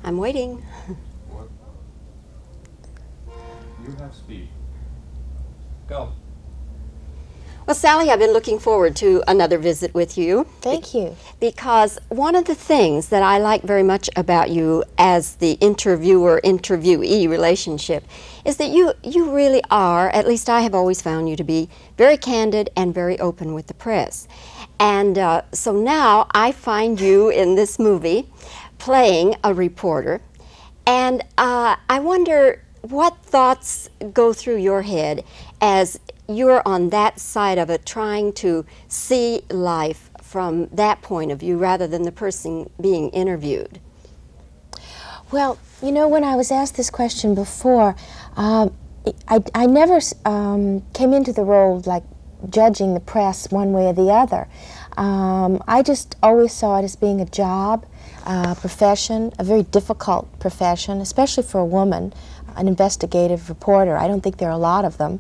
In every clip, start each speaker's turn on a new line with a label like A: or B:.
A: I'm waiting.
B: What? You have speed. Go.
A: Well, Sally, I've been looking forward to another visit with you.
C: Thank you.
A: Because one of the things that I like very much about you as the interviewer-interviewee relationship is that you really are, at least I have always found you to be, very candid and very open with the press. And so now I find you in this movie playing a reporter. And I wonder what thoughts go through your head as you're on that side of it, trying to see life from that point of view rather than the person being interviewed.
C: Well, you know, when I was asked this question before, I never came into the role like judging the press one way or the other. I just always saw it as being a job, a profession, a very difficult profession, especially for a woman, an investigative reporter. I don't think there are a lot of them.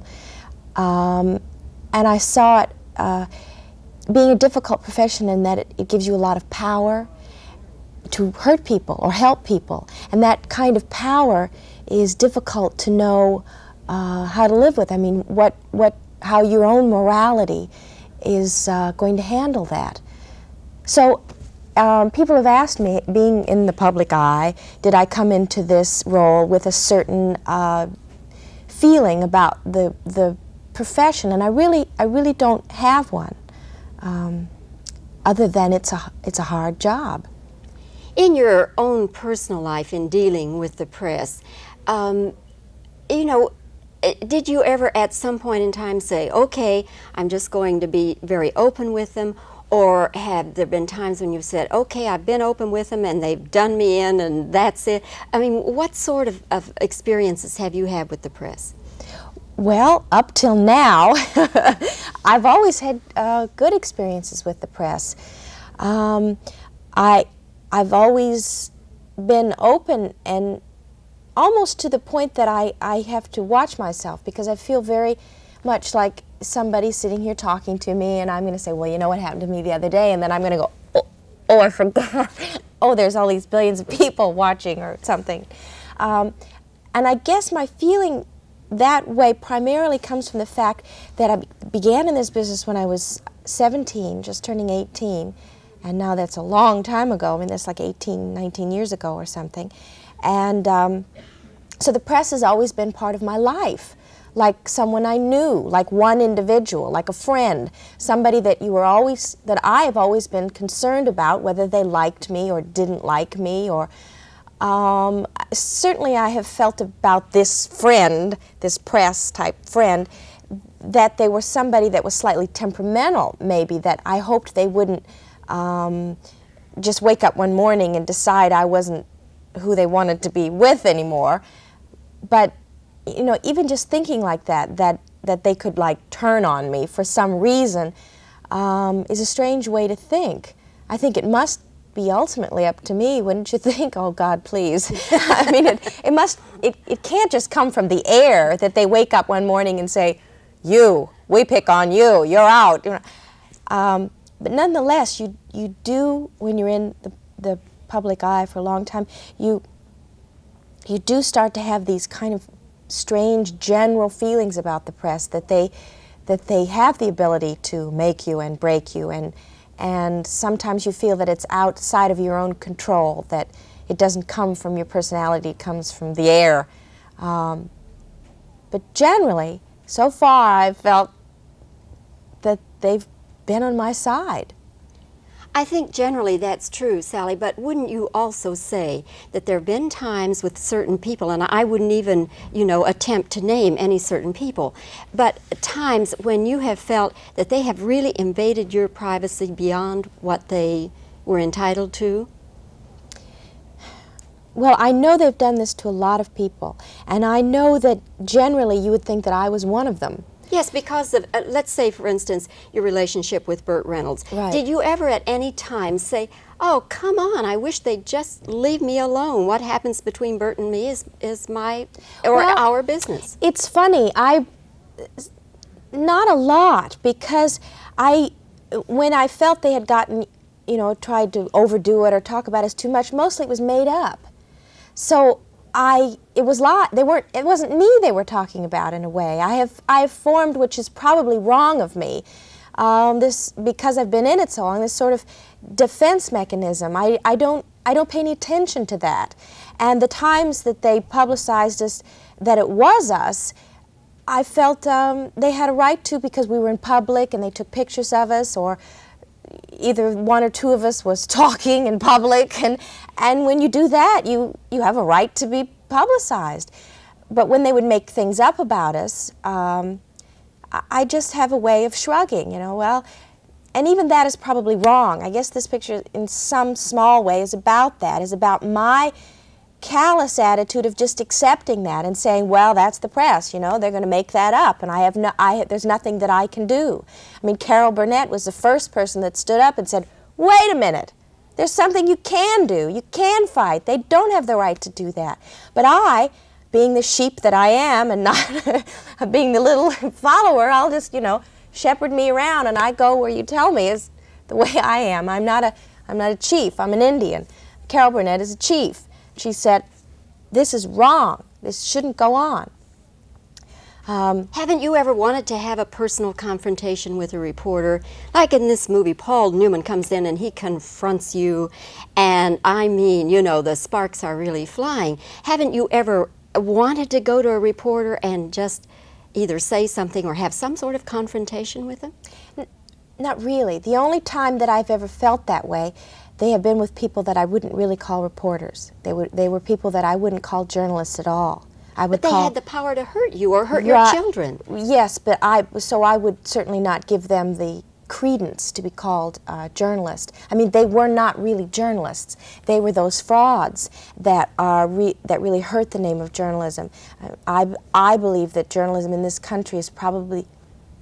C: And I saw it being a difficult profession in that it gives you a lot of power to hurt people or help people. And that kind of power is difficult to know how to live with. I mean, how your own morality is going to handle that. So people have asked me, being in the public eye, did I come into this role with a certain feeling about the profession? And I really don't have one, other than it's a hard job.
A: In your own personal life, in dealing with the press, you know, did you ever at some point in time say, okay, I'm just going to be very open with them? Or have there been times when you've said, okay, I've been open with them and they've done me in and that's it? I mean, what sort of experiences have you had with the press?
C: Well, up till now, I've always had good experiences with the press. I've always been open, and almost to the point that I have to watch myself, because I feel very much like somebody sitting here talking to me, and I'm going to say, well, you know what happened to me the other day, and then I'm going to go, oh, I forgot. Oh, there's all these billions of people watching or something. And I guess my feeling that way primarily comes from the fact that I began in this business when I was 17, just turning 18, and now that's a long time ago. I mean, that's like 18, 19 years ago or something. And so the press has always been part of my life, like someone I knew, like one individual, like a friend, somebody that I have always been concerned about, whether they liked me or didn't like me, or certainly I have felt about this friend, this press-type friend, that they were somebody that was slightly temperamental, maybe, that I hoped they wouldn't just wake up one morning and decide I wasn't who they wanted to be with anymore. But, you know, even just thinking like that they could, like, turn on me for some reason is a strange way to think. I think it must be ultimately up to me, wouldn't you think? Oh, God, please. I mean, it can't just come from the air that they wake up one morning and say, we pick on you, you're out. You know, but nonetheless, you do, when you're in the public eye for a long time, you do start to have these kind of strange general feelings about the press, that they have the ability to make you and break you, and sometimes you feel that it's outside of your own control, that it doesn't come from your personality, it comes from the air. But generally, so far, I've felt that they've been on my side.
A: I think generally that's true, Sally, but wouldn't you also say that there have been times with certain people, and I wouldn't even, you know, attempt to name any certain people, but times when you have felt that they have really invaded your privacy beyond what they were entitled to?
C: Well, I know they've done this to a lot of people, and I know that generally you would think that I was one of them.
A: Yes, because of, let's say, for instance, your relationship with Burt Reynolds.
C: Right.
A: Did you ever at any time say, oh, come on, I wish they'd just leave me alone. What happens between Burt and me is my, or
C: well,
A: our business.
C: It's funny, not a lot, because when I felt they had gotten, you know, tried to overdo it or talk about us too much, mostly it was made up. So it wasn't me they were talking about in a way. I have formed, which is probably wrong of me, because I've been in it so long, this sort of defense mechanism. I don't pay any attention to that. And the times that they publicized us, that it was us, I felt they had a right to, because we were in public and they took pictures of us, or either one or two of us was talking in public, and when you do that, you have a right to be publicized. But when they would make things up about us, I just have a way of shrugging, well, and even that is probably wrong. I guess this picture in some small way is about that, is about my callous attitude of just accepting that and saying, well, that's the press, they're going to make that up, and there's nothing that I can do. I mean, Carol Burnett was the first person that stood up and said, wait a minute, there's something you can do, you can fight, they don't have the right to do that. But I, being the sheep that I am and not being the little follower, I'll just, shepherd me around, and I go where you tell me is the way I am. I'm not a chief, I'm an Indian. Carol Burnett is a chief. She said, this is wrong. This shouldn't go on.
A: Haven't you ever wanted to have a personal confrontation with a reporter? Like in this movie, Paul Newman comes in and he confronts you, and I mean, the sparks are really flying. Haven't you ever wanted to go to a reporter and just either say something or have some sort of confrontation with them?
C: Not really. The only time that I've ever felt that way, they have been with people that I wouldn't really call reporters. They were people that I wouldn't call journalists at all.
A: But they had the power to hurt you or hurt your children.
C: Yes, but I would certainly not give them the credence to be called journalists. I mean, they were not really journalists. They were those frauds that really hurt the name of journalism. I believe that journalism in this country is probably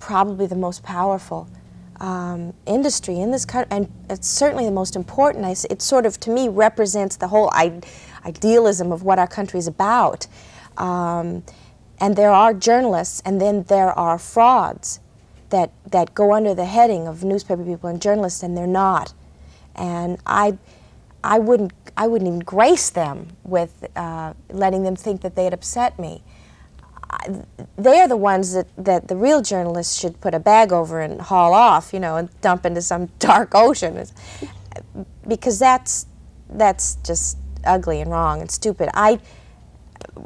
C: the most powerful industry in this country, and it's certainly the most important. It sort of, to me, represents the whole idealism of what our country is about. And there are journalists, and then there are frauds that go under the heading of newspaper people and journalists, and they're not. And I wouldn't even grace them with letting them think that they had upset me. They are the ones that the real journalists should put a bag over and haul off, and dump into some dark ocean, because that's just ugly and wrong and stupid.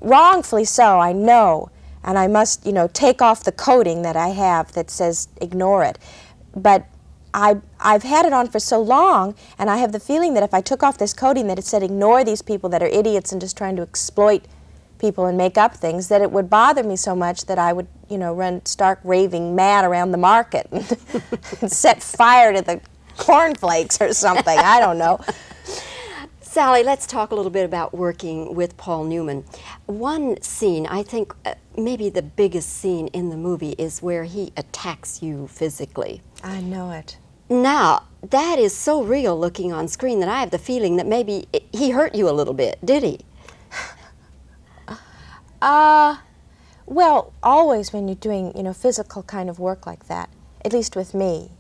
C: Wrongfully so, I know, and I must, take off the coating that I have that says ignore it. But I've had it on for so long, and I have the feeling that if I took off this coating that it said ignore these people that are idiots and just trying to exploit people and make up things, that it would bother me so much that I would, run stark raving mad around the market and set fire to the cornflakes or something. I don't know.
A: Sally, let's talk a little bit about working with Paul Newman. One scene, I think maybe the biggest scene in the movie, is where he attacks you physically.
C: I know it.
A: Now, that is so real looking on screen that I have the feeling that maybe he hurt you a little bit, did he?
C: Well, always when you're doing, physical kind of work like that, at least with me,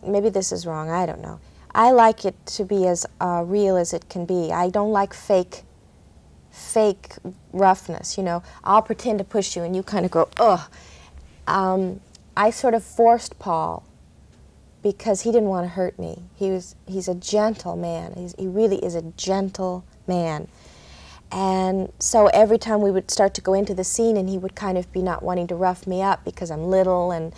C: maybe this is wrong, I don't know. I like it to be as real as it can be. I don't like fake roughness, I'll pretend to push you and you kind of go, ugh. I sort of forced Paul because he didn't want to hurt me. He's a gentle man. He really is a gentle man. And so every time we would start to go into the scene and he would kind of be not wanting to rough me up because I'm little and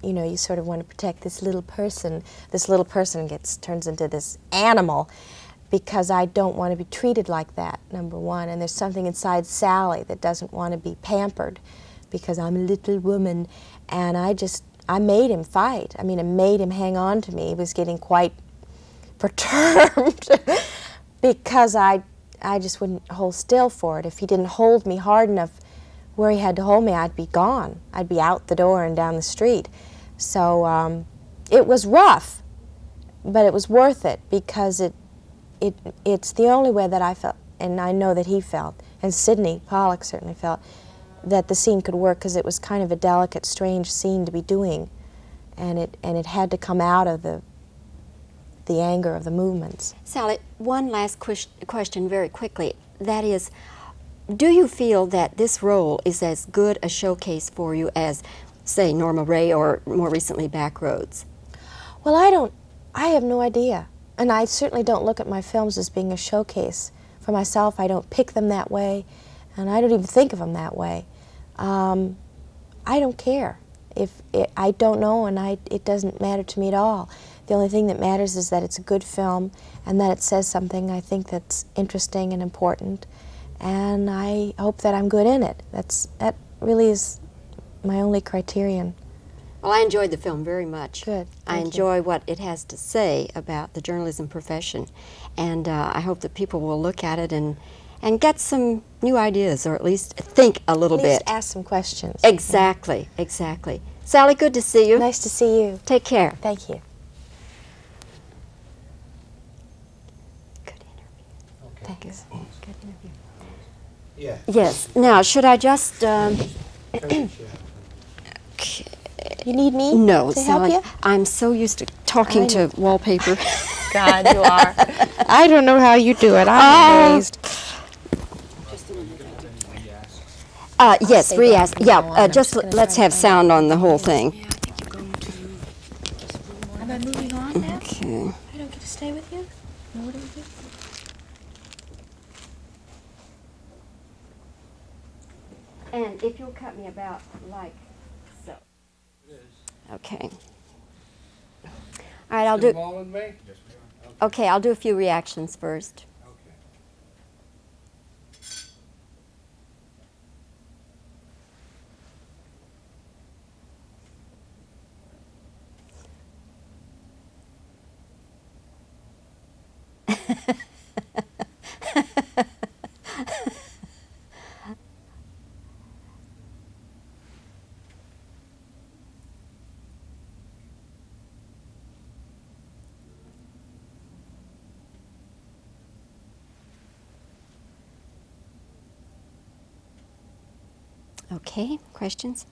C: you sort of want to protect this little person. This little person turns into this animal because I don't want to be treated like that, number one. And there's something inside Sally that doesn't want to be pampered because I'm a little woman. And I made him fight. I made him hang on to me. He was getting quite perturbed because I just wouldn't hold still for it. If he didn't hold me hard enough where he had to hold me, I'd be gone. I'd be out the door and down the street. So it was rough, but it was worth it because it's the only way that I felt, and I know that he felt, and Sidney Pollack certainly felt, that the scene could work because it was kind of a delicate, strange scene to be doing, and it had to come out of the the anger of the movements.
A: Sally, one last question very quickly. That is, do you feel that this role is as good a showcase for you as, say, Norma Ray or more recently Backroads?
C: Well, I have no idea. And I certainly don't look at my films as being a showcase. For myself, I don't pick them that way, and I don't even think of them that way. I don't care. I don't know, and it doesn't matter to me at all. The only thing that matters is that it's a good film and that it says something I think that's interesting and important, and I hope that I'm good in it. That really is my only criterion.
A: Well, I enjoyed the film very much.
C: Good.
A: I enjoy what it has to say about the journalism profession, and I hope that people will look at it and get some new ideas, or at least think a little
C: At least
A: bit.
C: ask some questions.
A: Exactly, exactly. Sally, good to see you.
C: Nice to see you.
A: Take care.
C: Thank you.
A: Good interview.
B: Okay.
C: Thanks.
A: Good interview.
B: Yeah.
A: Yes. Now, should I just?
C: You need me
A: No,
C: to
A: Sally.
C: help you?
A: I'm so used to talking
C: I
A: to wallpaper.
C: God, you are. I don't know how you do it. I'm amazed.
A: Yes,
C: say
A: re-ask.
C: that from
A: Yeah,
C: now on. I'm
A: just
C: just gonna
A: let's
C: try
A: have
C: to find
A: sound on the whole thing.
D: Yeah, I think you're going to just move on. How about moving on now?
A: Okay.
D: I don't get to stay with you? No, what do we do?
A: And if you'll cut me about like so. Okay. All right, I'll do.
B: Involving me? Yes, we are.
A: Okay, I'll do a few reactions first.
B: Okay.
A: Okay, questions?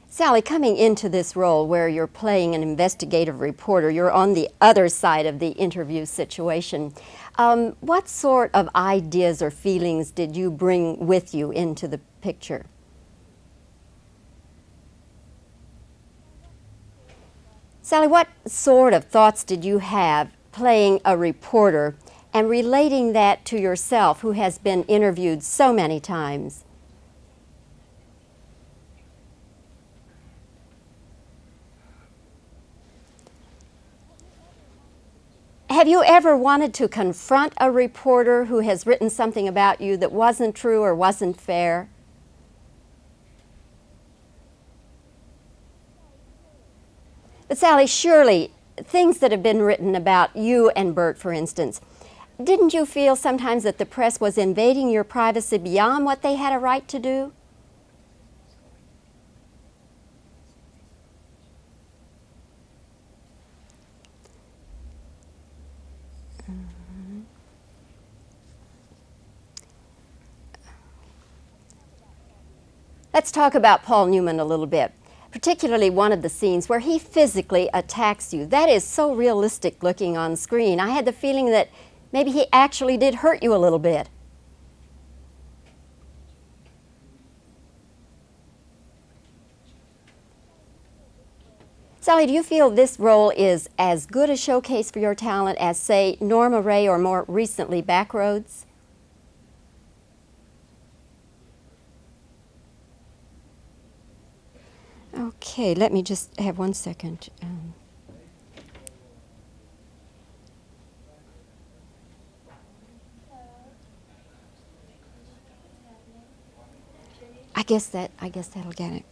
A: Sally, coming into this role where you're playing an investigative reporter, you're on the other side of the interview situation. What sort of ideas or feelings did you bring with you into the picture? Sally, what sort of thoughts did you have playing a reporter and relating that to yourself, who has been interviewed so many times? Have you ever wanted to confront a reporter who has written something about you that wasn't true or wasn't fair? But Sally, surely things that have been written about you and Burt, for instance, didn't you feel sometimes that the press was invading your privacy beyond what they had a right to do? Let's talk about Paul Newman a little bit, particularly one of the scenes where he physically attacks you. That is so realistic looking on screen. I had the feeling that maybe he actually did hurt you a little bit. Sally, do you feel this role is as good a showcase for your talent as, say, Norma Ray or more recently Backroads? Okay, let me just have 1 second. I guess that'll get it.